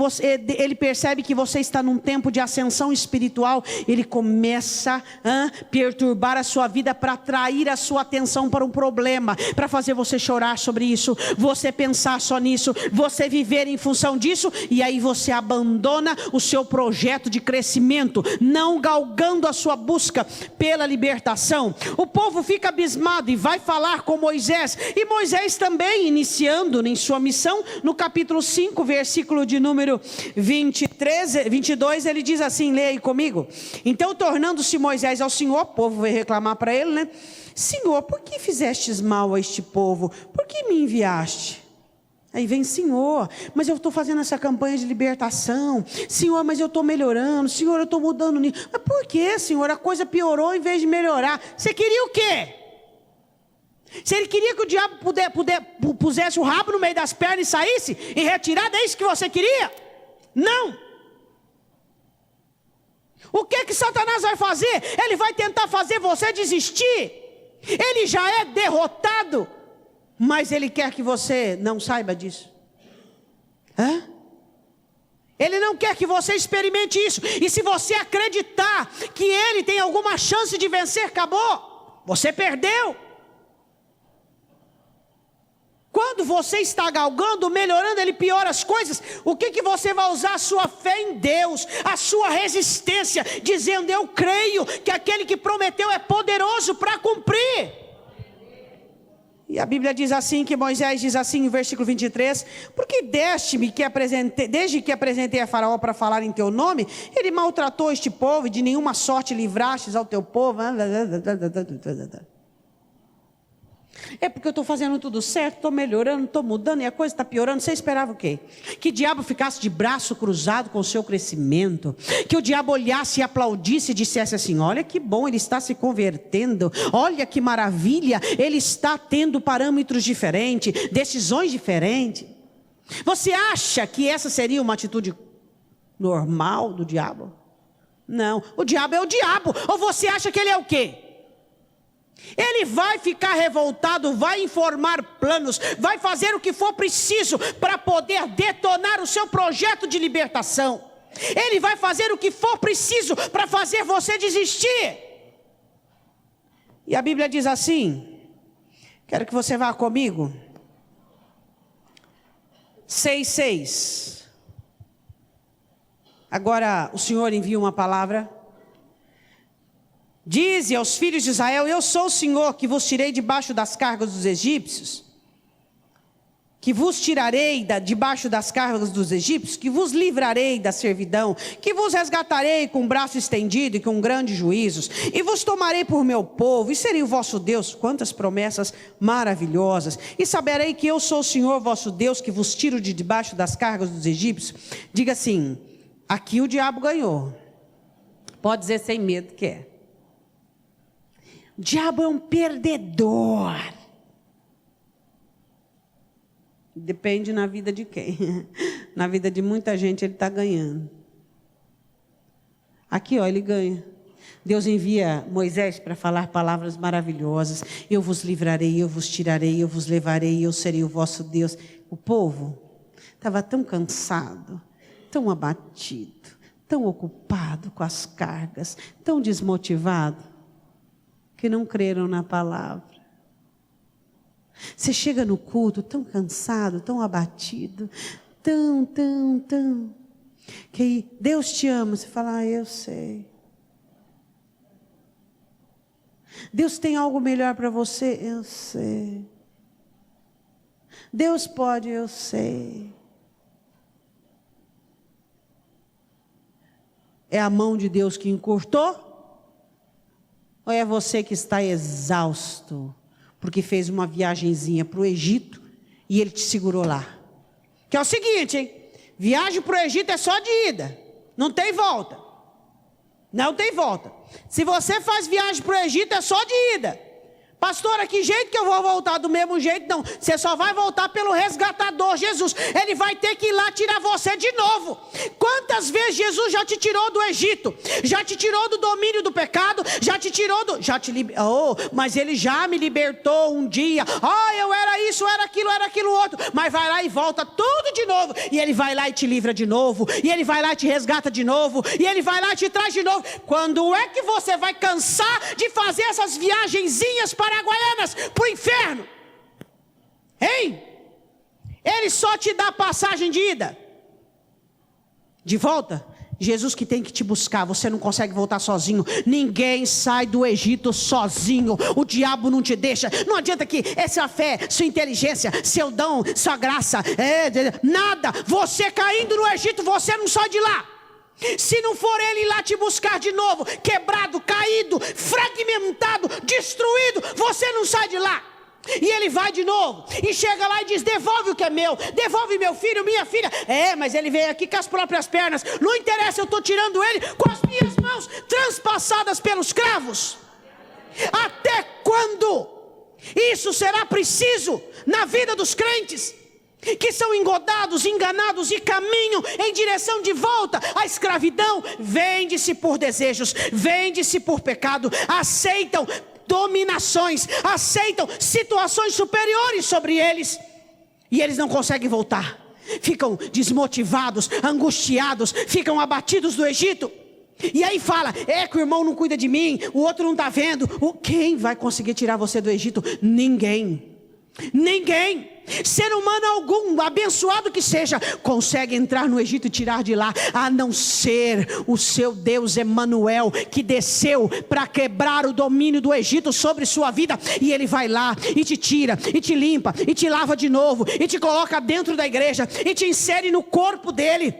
Speaker 1: ele percebe que você está num tempo de ascensão espiritual, ele começa a perturbar a sua vida para atrair a sua atenção para um problema, para fazer você chorar sobre isso, você pensar só nisso, você viver em função disso, e aí você abandona o seu projeto de crescimento, não galgando a sua busca pela libertação. O povo fica abismado e vai falar com Moisés, e Moisés também, iniciando em sua missão, no capítulo 5, versículo de número 22, ele diz assim, leia aí comigo: então, tornando-se Moisés ao Senhor, o povo veio reclamar para ele, né? Senhor, por que fizestes mal a este povo? Por que me enviaste? Aí vem: Senhor, mas eu estou fazendo essa campanha de libertação. Senhor, mas eu estou melhorando. Senhor, eu estou mudando nisso. Mas por que, Senhor? A coisa piorou em vez de melhorar. Você queria o quê? Se ele queria que o diabo pusesse o rabo no meio das pernas e saísse em retirada, é isso que você queria? Não. O que Satanás vai fazer? Ele vai tentar fazer você desistir. Ele já é derrotado, mas ele quer que você não saiba disso. Ele não quer que você experimente isso. E se você acreditar que ele tem alguma chance de vencer, acabou. Você perdeu. Quando você está galgando, melhorando, ele piora as coisas. O que você vai usar? A sua fé em Deus, a sua resistência, dizendo: eu creio que aquele que prometeu é poderoso para cumprir. E a Bíblia diz assim, que Moisés diz assim no versículo 23, porque desde que apresentei a Faraó para falar em teu nome, ele maltratou este povo e de nenhuma sorte livrastes ao teu povo. É porque eu estou fazendo tudo certo, estou melhorando, estou mudando e a coisa está piorando. Você esperava o quê? Que o diabo ficasse de braço cruzado com o seu crescimento? Que o diabo olhasse e aplaudisse e dissesse assim: olha que bom, ele está se convertendo, olha que maravilha, ele está tendo parâmetros diferentes, decisões diferentes. Você acha que essa seria uma atitude normal do diabo? Não, o diabo é o diabo. Ou você acha que ele é o quê? Ele vai ficar revoltado, vai informar planos, vai fazer o que for preciso para poder detonar o seu projeto de libertação. Ele vai fazer o que for preciso para fazer você desistir. E a Bíblia diz assim, quero que você vá comigo, 6:6. Agora o Senhor envia uma palavra. Dize aos filhos de Israel: eu sou o Senhor que vos tirei debaixo das cargas dos egípcios, que vos tirarei debaixo das cargas dos egípcios, que vos livrarei da servidão, que vos resgatarei com o braço estendido e com grandes juízos, e vos tomarei por meu povo, e serei o vosso Deus. Quantas promessas maravilhosas! E saberei que eu sou o Senhor vosso Deus, que vos tiro de debaixo das cargas dos egípcios. Diga assim: aqui o diabo ganhou. Pode dizer sem medo que é. O diabo é um perdedor. Depende na vida de quem. Na vida de muita gente ele está ganhando. Aqui, ele ganha. Deus envia Moisés para falar palavras maravilhosas. Eu vos livrarei, eu vos tirarei, eu vos levarei, eu serei o vosso Deus. O povo estava tão cansado, tão abatido, tão ocupado com as cargas, tão desmotivado, que não creram na palavra. Você chega no culto tão cansado, tão abatido, tão, que aí Deus te ama, você fala, eu sei. Deus tem algo melhor para você, eu sei. Deus pode, eu sei. É a mão de Deus que encurtou? Ou é você que está exausto, porque fez uma viagenzinha para o Egito e ele te segurou lá? Que é o seguinte, hein? Viagem para o Egito é só de ida, não tem volta. Não tem volta. Se você faz viagem para o Egito é só de ida. Pastora, que jeito que eu vou voltar? Do mesmo jeito não, você só vai voltar pelo resgatador Jesus. Ele vai ter que ir lá tirar você de novo. Quantas vezes Jesus já te tirou do Egito? Já te tirou do domínio do pecado? Já te tirou do... mas ele já me libertou um dia. Eu era isso, era aquilo outro. Mas vai lá e volta tudo de novo. E ele vai lá e te livra de novo. E ele vai lá e te resgata de novo. E ele vai lá e te traz de novo. Quando é que você vai cansar de fazer essas viagenzinhas paraguaianas para o inferno? Hein? Ele só te dá passagem de ida. De volta, Jesus que tem que te buscar. Você não consegue voltar sozinho. Ninguém sai do Egito sozinho. O diabo não te deixa. Não adianta que essa fé, sua inteligência, seu dom, sua graça, nada. Você caindo no Egito, você não sai de lá. Se não for ele ir lá te buscar de novo, quebrado, caído, fragmentado, destruído, você não sai de lá. E ele vai de novo, e chega lá e diz, devolve o que é meu, devolve meu filho, minha filha. Mas ele veio aqui com as próprias pernas. Não interessa, eu estou tirando ele com as minhas mãos transpassadas pelos cravos. Até quando isso será preciso na vida dos crentes? Que são engodados, enganados e caminham em direção de volta à escravidão. Vende-se por desejos, vende-se por pecado, aceitam dominações, aceitam situações superiores sobre eles, e eles não conseguem voltar, ficam desmotivados, angustiados, ficam abatidos do Egito. E aí fala, que o irmão não cuida de mim, o outro não está vendo. Quem vai conseguir tirar você do Egito? Ninguém. Ser humano algum, abençoado que seja, consegue entrar no Egito e tirar de lá, a não ser o seu Deus Emanuel, que desceu para quebrar o domínio do Egito sobre sua vida. E ele vai lá e te tira, e te limpa, e te lava de novo, e te coloca dentro da igreja, e te insere no corpo dele.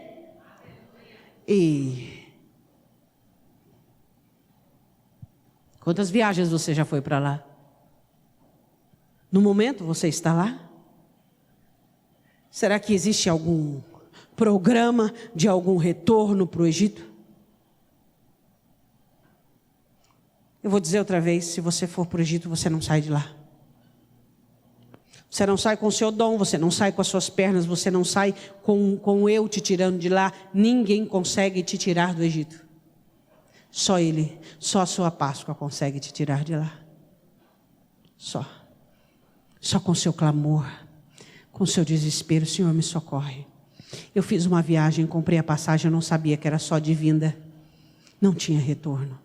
Speaker 1: E quantas viagens você já foi para lá? No momento você está lá? Será que existe algum programa de algum retorno para o Egito? Eu vou dizer outra vez, se você for para o Egito, você não sai de lá. Você não sai com o seu dom, você não sai com as suas pernas, você não sai com eu te tirando de lá. Ninguém consegue te tirar do Egito. Só Ele, só a sua Páscoa consegue te tirar de lá. Só com o seu clamor, com o seu desespero, Senhor, me socorre. Eu fiz uma viagem, comprei a passagem, eu não sabia que era só de vinda. Não tinha retorno.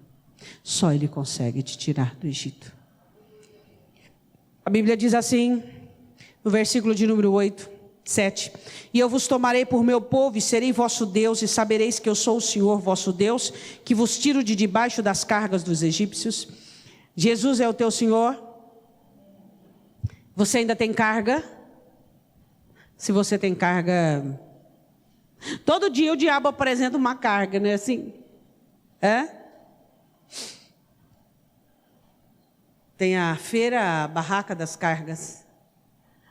Speaker 1: Só Ele consegue te tirar do Egito. A Bíblia diz assim, no versículo de número 7. E eu vos tomarei por meu povo e serei vosso Deus, e sabereis que eu sou o Senhor vosso Deus, que vos tiro de debaixo das cargas dos egípcios. Jesus é o teu Senhor. Você ainda tem carga? Se você tem carga, todo dia o diabo apresenta uma carga, não é assim? Tem a feira, a barraca das cargas.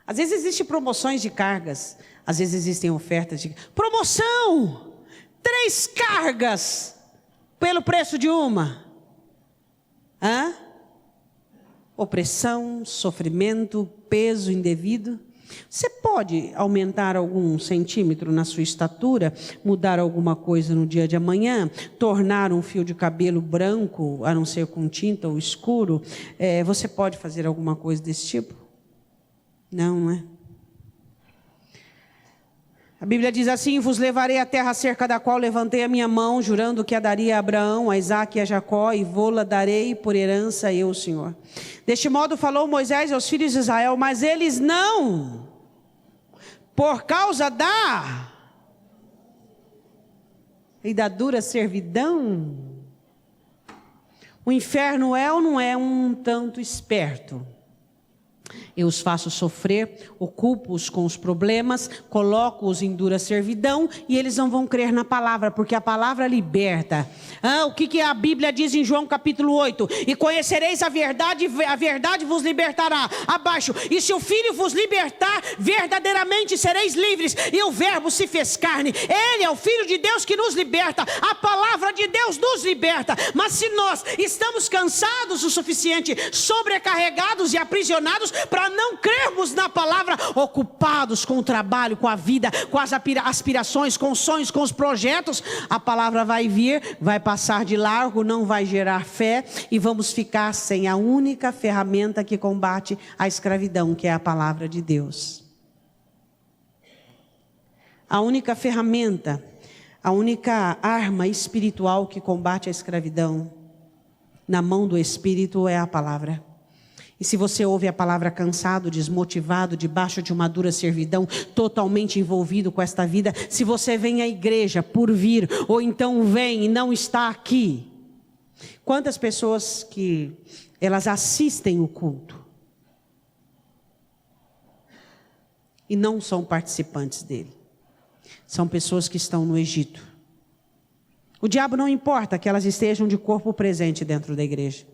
Speaker 1: Às vezes existem promoções de cargas, às vezes existem ofertas de promoção, 3 cargas pelo preço de uma. Opressão, sofrimento, peso indevido. Você pode aumentar algum centímetro na sua estatura, mudar alguma coisa no dia de amanhã, tornar um fio de cabelo branco, a não ser com tinta ou escuro. Você pode fazer alguma coisa desse tipo? Não é? A Bíblia diz assim: vos levarei à terra acerca da qual levantei a minha mão, jurando que a daria a Abraão, a Isaque e a Jacó, e vô-la darei por herança eu, o Senhor. Deste modo falou Moisés aos filhos de Israel, mas eles não, por causa da dura servidão. O inferno é ou não é um tanto esperto? Eu os faço sofrer, ocupo-os com os problemas, coloco-os em dura servidão e eles não vão crer na palavra, porque a palavra liberta. O que a Bíblia diz em João capítulo 8? E conhecereis a verdade vos libertará. Abaixo, e se o Filho vos libertar, verdadeiramente sereis livres. E o verbo se fez carne. Ele é o Filho de Deus que nos liberta. A palavra de Deus nos liberta. Mas se nós estamos cansados o suficiente, sobrecarregados e aprisionados, para não crermos na palavra, ocupados com o trabalho, com a vida, com as aspirações, com os sonhos, com os projetos, a palavra vai vir, vai passar de largo, não vai gerar fé e vamos ficar sem a única ferramenta que combate a escravidão, que é a palavra de Deus. A única ferramenta, a única arma espiritual que combate a escravidão na mão do Espírito é a palavra. E se você ouve a palavra cansado, desmotivado, debaixo de uma dura servidão, totalmente envolvido com esta vida, se você vem à igreja por vir, ou então vem e não está aqui, quantas pessoas que elas assistem o culto e não são participantes dele? São pessoas que estão no Egito. O diabo não importa que elas estejam de corpo presente dentro da igreja.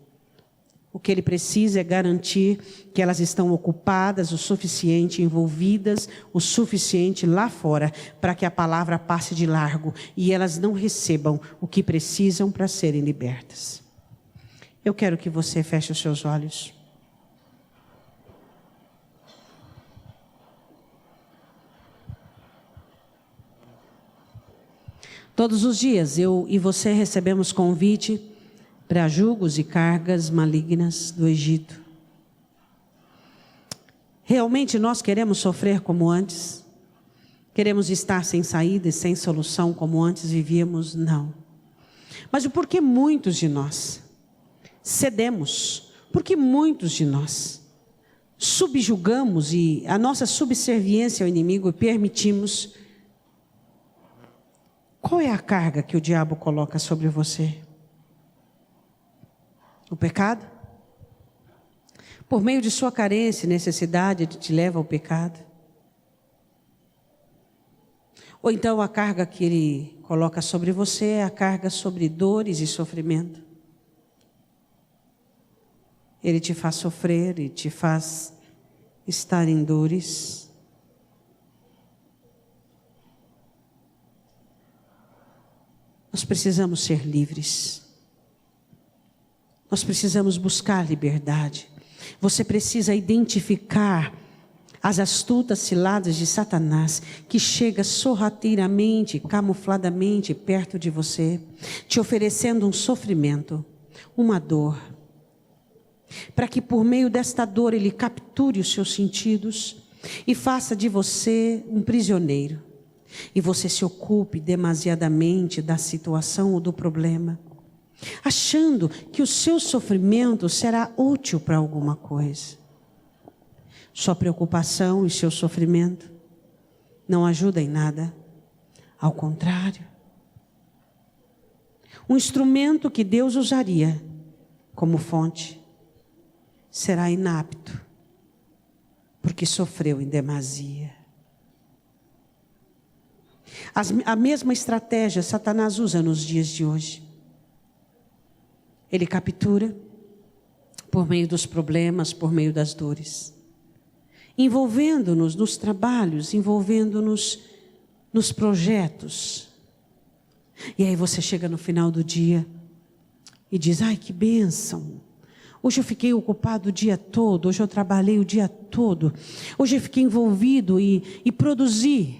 Speaker 1: O que ele precisa é garantir que elas estão ocupadas o suficiente, envolvidas o suficiente lá fora, para que a palavra passe de largo e elas não recebam o que precisam para serem libertas. Eu quero que você feche os seus olhos. Todos os dias eu e você recebemos convite para julgos e cargas malignas do Egito. Realmente nós queremos sofrer como antes? Queremos estar sem saída e sem solução como antes vivíamos? Não. Mas o porquê muitos de nós cedemos? Porque muitos de nós subjugamos e a nossa subserviência ao inimigo e permitimos? Qual é a carga que o diabo coloca sobre você? O pecado? Por meio de sua carência e necessidade, ele te leva ao pecado? Ou então a carga que ele coloca sobre você é a carga sobre dores e sofrimento? Ele te faz sofrer e te faz estar em dores. Nós precisamos ser livres. Nós precisamos buscar liberdade. Você precisa identificar as astutas ciladas de Satanás, que chega sorrateiramente, camufladamente perto de você, te oferecendo um sofrimento, uma dor, para que por meio desta dor ele capture os seus sentidos e faça de você um prisioneiro. E você se ocupe demasiadamente da situação ou do problema, achando que o seu sofrimento será útil para alguma coisa. Sua preocupação e seu sofrimento não ajudam em nada. Ao contrário, um instrumento que Deus usaria como fonte será inapto, porque sofreu em demasia. A mesma estratégia Satanás usa nos dias de hoje. Ele captura por meio dos problemas, por meio das dores, envolvendo-nos nos trabalhos, envolvendo-nos nos projetos. E aí você chega no final do dia e diz: ai, que bênção! Hoje eu fiquei ocupado o dia todo, hoje eu trabalhei o dia todo, hoje eu fiquei envolvido e produzi.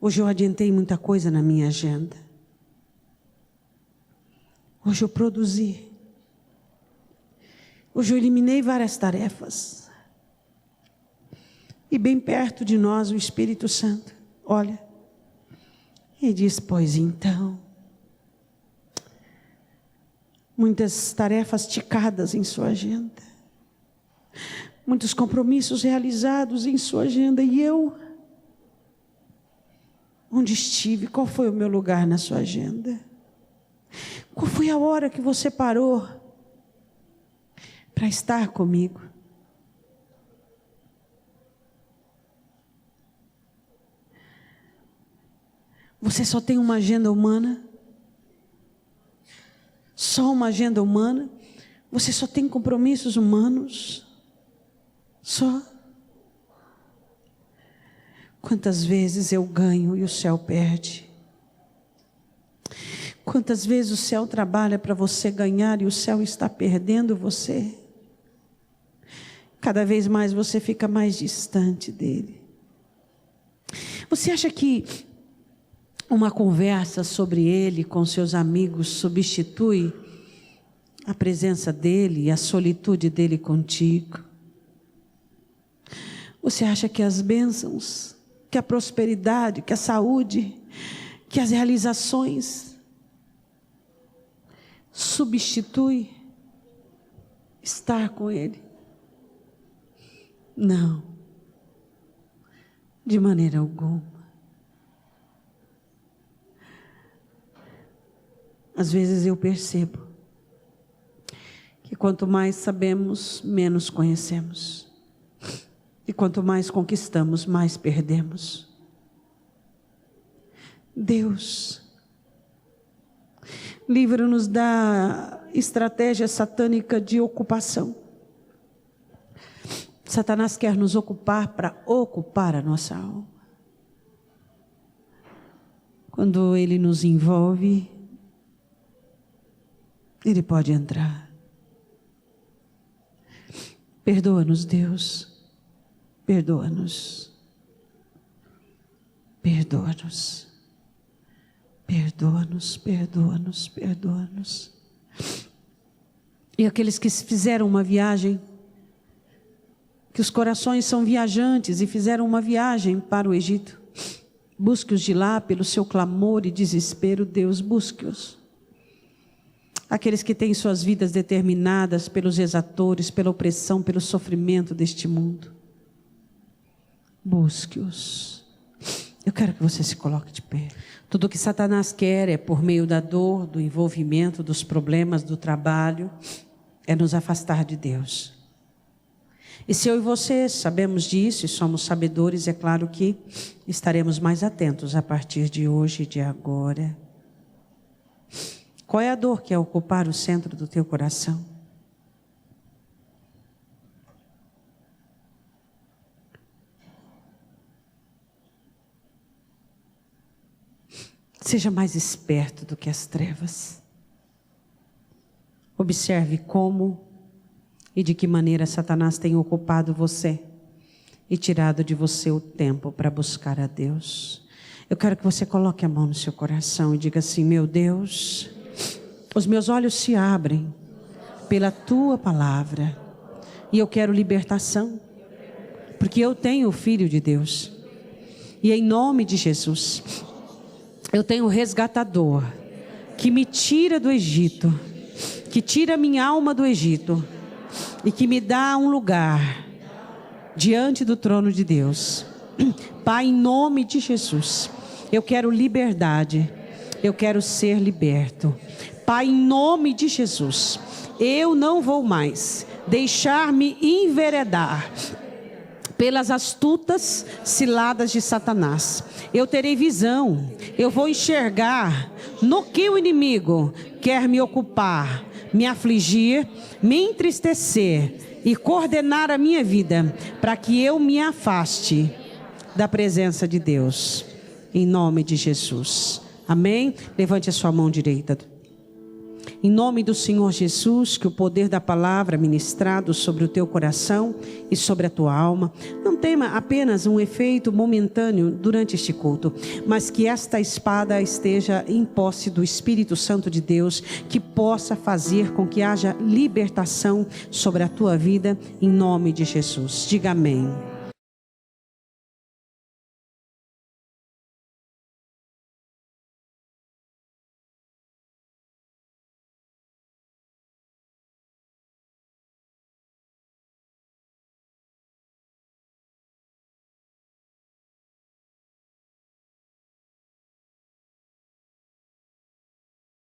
Speaker 1: Hoje eu adiantei muita coisa na minha agenda. Hoje eu produzi. Hoje eu eliminei várias tarefas. E bem perto de nós o Espírito Santo olha e diz: pois então, muitas tarefas ticadas em sua agenda, muitos compromissos realizados em sua agenda, e eu, onde estive? Qual foi o meu lugar na sua agenda? Qual foi a hora que você parou para estar comigo? Você só tem uma agenda humana? Só uma agenda humana? Você só tem compromissos humanos? Só? Quantas vezes eu ganho e o céu perde? Quantas vezes o céu trabalha para você ganhar e o céu está perdendo você? Cada vez mais você fica mais distante dele. Você acha que uma conversa sobre ele com seus amigos substitui a presença dele e a solitude dele contigo? Você acha que as bênçãos, que a prosperidade, que a saúde, que as realizações substitui estar com ele? Não, de maneira alguma. Às vezes eu percebo que quanto mais sabemos, menos conhecemos. E quanto mais conquistamos, mais perdemos. Deus, livra-nos da estratégia satânica de ocupação. Satanás quer nos ocupar para ocupar a nossa alma. Quando ele nos envolve, ele pode entrar. Perdoa-nos, Deus. Perdoa-nos. Perdoa-nos. Perdoa-nos, perdoa-nos, perdoa-nos. E aqueles que fizeram uma viagem, que os corações são viajantes e fizeram uma viagem para o Egito, busque-os de lá pelo seu clamor e desespero, Deus, busque-os. Aqueles que têm suas vidas determinadas pelos exatores, pela opressão, pelo sofrimento deste mundo, busque-os. Eu quero que você se coloque de pé. Tudo o que Satanás quer é, por meio da dor, do envolvimento, dos problemas, do trabalho, é nos afastar de Deus. E se eu e você sabemos disso e somos sabedores, é claro que estaremos mais atentos a partir de hoje e de agora. Qual é a dor que é ocupar o centro do teu coração? Seja mais esperto do que as trevas. Observe como e de que maneira Satanás tem ocupado você e tirado de você o tempo para buscar a Deus. Eu quero que você coloque a mão no seu coração e diga assim: meu Deus, os meus olhos se abrem pela tua palavra e eu quero libertação, porque eu tenho o Filho de Deus e em nome de Jesus eu tenho o resgatador que me tira do Egito, que tira minha alma do Egito e que me dá um lugar diante do trono de Deus. Pai, em nome de Jesus, eu quero liberdade, eu quero ser liberto. Pai, em nome de Jesus, eu não vou mais deixar-me enveredar pelas astutas ciladas de Satanás. Eu terei visão, eu vou enxergar no que o inimigo quer me ocupar, me afligir, me entristecer e coordenar a minha vida para que eu me afaste da presença de Deus. Em nome de Jesus. Amém? Levante a sua mão direita. Em nome do Senhor Jesus, que o poder da palavra ministrado sobre o teu coração e sobre a tua alma não tenha apenas um efeito momentâneo durante este culto, mas que esta espada esteja em posse do Espírito Santo de Deus, que possa fazer com que haja libertação sobre a tua vida, em nome de Jesus. Diga amém.